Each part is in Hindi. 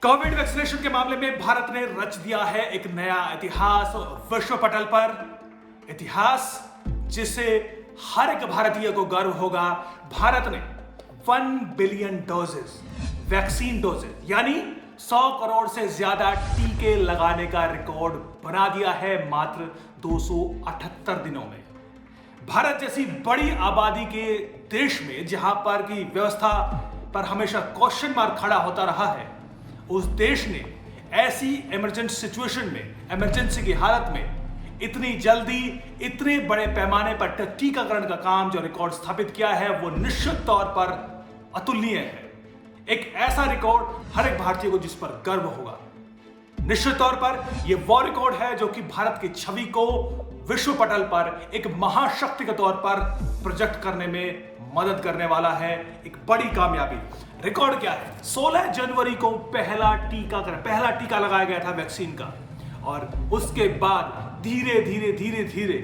कोविड वैक्सीनेशन के मामले में भारत ने रच दिया है एक नया इतिहास विश्व पटल पर। इतिहास जिससे हर एक भारतीय को गर्व होगा। भारत ने 1 बिलियन डोजेस वैक्सीन डोजेस यानी 100 करोड़ से ज्यादा टीके लगाने का रिकॉर्ड बना दिया है मात्र 278 दिनों में। भारत जैसी बड़ी आबादी के देश में जहां पर की व्यवस्था पर हमेशा क्वेश्चन मार्क खड़ा होता रहा है, उस देश ने ऐसी इमरजेंसी सिचुएशन में, इमरजेंसी की हालत में इतनी जल्दी इतने बड़े पैमाने पर टीकाकरण का काम जो रिकॉर्ड स्थापित किया है वो निश्चित तौर पर अतुलनीय है। एक ऐसा रिकॉर्ड हर एक भारतीय को जिस पर गर्व होगा। निश्चित तौर पर यह वो रिकॉर्ड है जो कि भारत की छवि को विश्व पटल पर एक महाशक्ति के तौर पर प्रोजेक्ट करने में मदद करने वाला है। एक बड़ी कामयाबी। रिकॉर्ड क्या है? 16 जनवरी को पहला टीका लगाया गया था वैक्सीन का, और उसके बाद धीरे धीरे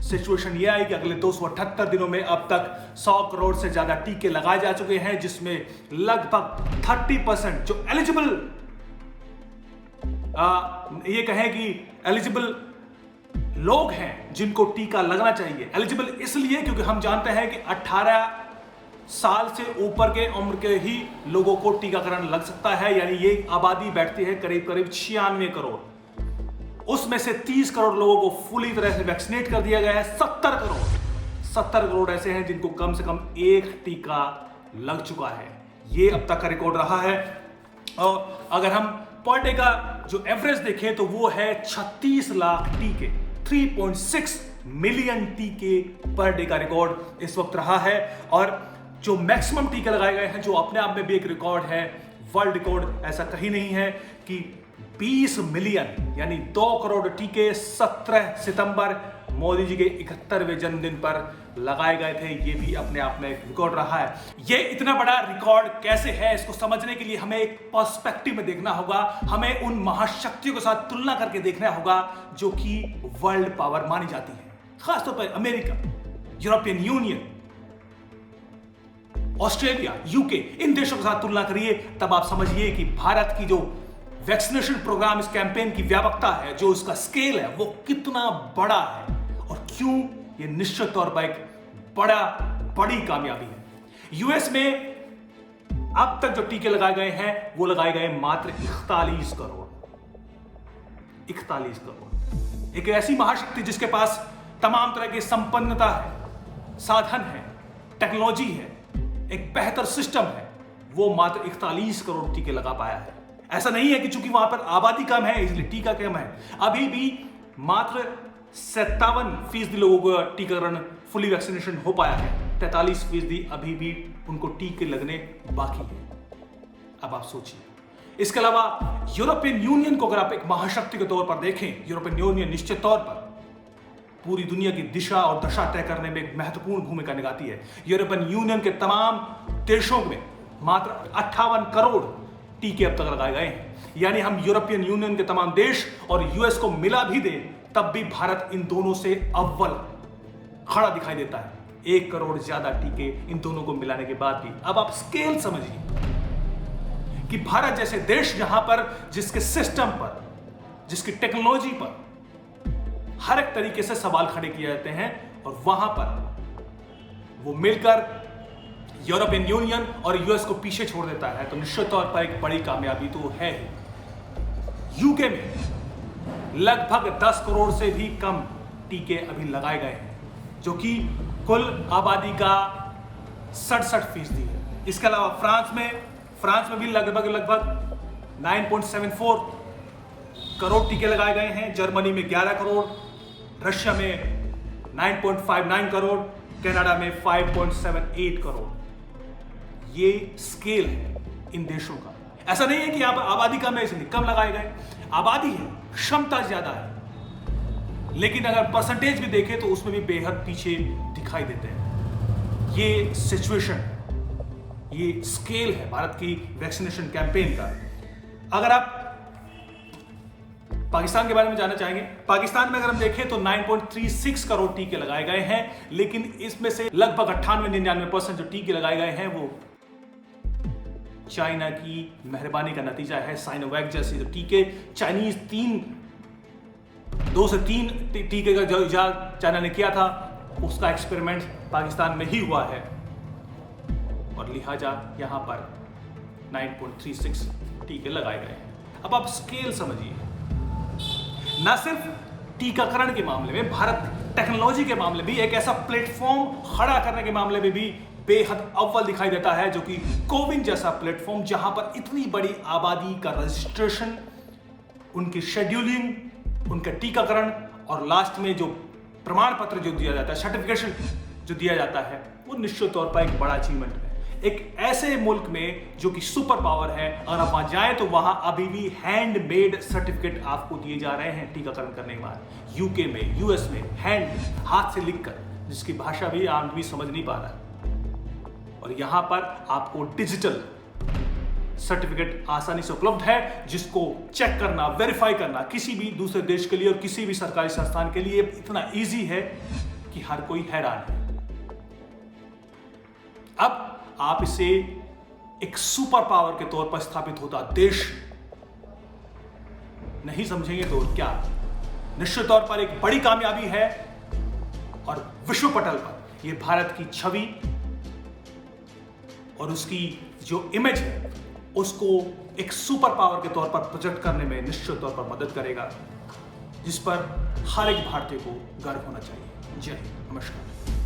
सिचुएशन यह आई कि अगले 278 दिनों में अब तक 100 करोड़ से ज्यादा टीके लगाए जा चुके हैं, जिसमें लगभग 30% जो एलिजिबल ये कहें कि एलिजिबल लोग हैं जिनको टीका लगना चाहिए। एलिजिबल इसलिए क्योंकि हम जानते हैं कि 18 साल से ऊपर के उम्र के ही लोगों को टीकाकरण लग सकता है, यानी ये आबादी बैठती है करीब 96 करोड़। उसमें से 30 करोड़ लोगों को फुली तरह से वैक्सीनेट कर दिया गया है। 70 करोड़ ऐसे हैं जिनको कम से कम एक टीका लग चुका है। ये अब तक का रिकॉर्ड रहा है। और अगर हम पर डे का जो एवरेज देखें तो वो है 36 लाख टीके, 3.6 मिलियन टीके पर डे का रिकॉर्ड इस वक्त रहा है। और जो मैक्सिमम टीके लगाए गए हैं, जो अपने आप में भी एक रिकॉर्ड है, वर्ल्ड रिकॉर्ड, ऐसा कहीं नहीं है कि 20 मिलियन यानी 2 करोड़ टीके 17 सितंबर मोदी जी के 71वें जन्मदिन पर लगाए गए थे। ये भी अपने आप में एक रिकॉर्ड रहा है। ये इतना बड़ा रिकॉर्ड कैसे है, इसको समझने के लिए हमें एक पर्सपेक्टिव में देखना होगा। हमें उन महाशक्तियों के साथ तुलना करके देखना होगा जो कि वर्ल्ड पावर मानी जाती है, खासतौर पर America, European Union, Australia, UK. इन देशों के साथ तुलना करिए, तब आप समझिए कि भारत की जो वैक्सीनेशन प्रोग्राम, इस कैंपेन की व्यापकता है, जो उसका स्केल है, वो कितना बड़ा है और क्यों ये निश्चित तौर पर एक बड़ी कामयाबी है। यूएस में अब तक जो टीके लगाए गए हैं वो लगाए गए मात्र 41 करोड़। 41 करोड़। एक ऐसी महाशक्ति जिसके पास तमाम तरह की संपन्नता है, साधन है, टेक्नोलॉजी है, एक बेहतर सिस्टम है, वो मात्र 41 करोड़ टीके लगा पाया है। ऐसा नहीं है कि चूंकि वहां पर आबादी कम है इसलिए टीका कम है। अभी भी मात्र 57% लोगों को टीकाकरण फुली वैक्सीनेशन हो पाया है। 43% अभी भी उनको टीके लगने बाकी है। अब आप सोचिए, इसके अलावा यूरोपियन यूनियन को अगर आप एक महाशक्ति के तौर पर देखें, यूरोपियन यूनियन निश्चित तौर पर पूरी दुनिया की दिशा और दशा तय करने में एक महत्वपूर्ण भूमिका निभाती है। यूरोपियन यूनियन के तमाम देशों में मात्र 58 करोड़ टीके अब तक लगाए गए हैं। यानी हम यूरोपियन यूनियन के तमाम देश और यूएस को मिला भी दे तब भी भारत इन दोनों से अव्वल खड़ा दिखाई देता है। 1 करोड़ ज्यादा टीके इन दोनों को मिलाने के बाद भी। अब आप स्केल समझिए कि भारत जैसे देश, जहां पर जिसके सिस्टम पर, जिसकी टेक्नोलॉजी पर हर एक तरीके से सवाल खड़े किए जाते हैं, और वहां पर वो मिलकर यूरोपियन यूनियन और यूएस को पीछे छोड़ देता है, तो निश्चित तौर पर एक बड़ी कामयाबी तो है। यूके में लगभग 10 करोड़ से भी कम टीके अभी लगाए गए हैं, जो कि कुल आबादी का 67% है। इसके अलावा फ्रांस में भी लगभग 9.74 करोड़ टीके लगाए गए हैं। जर्मनी में 11 करोड़, रशिया में 9.59 करोड़, कनाडा में 5.78 करोड़। ये स्केल है इन देशों का। ऐसा नहीं है कि आप आबादी कम है इसलिए कम लगाए गए। आबादी है, क्षमता ज्यादा है, लेकिन अगर परसेंटेज भी देखें तो उसमें भी बेहद पीछे दिखाई देते हैं। ये सिचुएशन, ये स्केल है भारत की वैक्सीनेशन कैंपेन का। अगर आप पाकिस्तान के बारे में जानना चाहेंगे, पाकिस्तान में अगर हम देखें तो 9.36 करोड़ टीके लगाए गए हैं, लेकिन इसमें से लगभग 98-99% जो टीके लगाए गए हैं वो चाइना की मेहरबानी का नतीजा है। साइनोवैक जैसे जो टीके, चाइनीज 2 से 3 टीके का जो इजाद चाइना ने किया था, उसका एक्सपेरिमेंट पाकिस्तान में ही हुआ है और लिहाजा यहां पर 9.36 टीके लगाए गए हैं। अब आप स्केल समझिए, न सिर्फ टीकाकरण के मामले में भारत टेक्नोलॉजी के मामले में भी एक ऐसा प्लेटफॉर्म खड़ा करने के मामले में भी बेहद अव्वल दिखाई देता है, जो कि कोविन जैसा प्लेटफॉर्म, जहां पर इतनी बड़ी आबादी का रजिस्ट्रेशन, उनकी शेड्यूलिंग, उनका टीकाकरण और लास्ट में जो प्रमाण पत्र जो दिया जाता है, सर्टिफिकेशन जो दिया जाता है, वो निश्चित तौर पर एक बड़ा अचीवमेंट है। एक ऐसे मुल्क में जो कि सुपर पावर है, अगर आप वहां जाएं तो वहां अभी भी हैंडमेड सर्टिफिकेट आपको दिए जा रहे हैं टीकाकरण करने के बाद। यूके में, यूएस में हैंड, हाथ से लिखकर, जिसकी भाषा भी आम भी समझ नहीं पा रहा है। और यहां पर आपको डिजिटल सर्टिफिकेट आसानी से उपलब्ध है, जिसको चेक करना, वेरीफाई करना किसी भी दूसरे देश के लिए और किसी भी सरकारी संस्थान के लिए इतना इजी है कि हर कोई हैरान है। अब आप इसे एक सुपर पावर के तौर पर स्थापित होता देश नहीं समझेंगे तो क्या? निश्चित तौर पर एक बड़ी कामयाबी है और विश्व पटल पर यह भारत की छवि और उसकी जो इमेज है, उसको एक सुपर पावर के तौर पर प्रोजेक्ट करने में निश्चित तौर पर मदद करेगा, जिस पर हर एक भारतीय को गर्व होना चाहिए। जय हिंद, नमस्कार।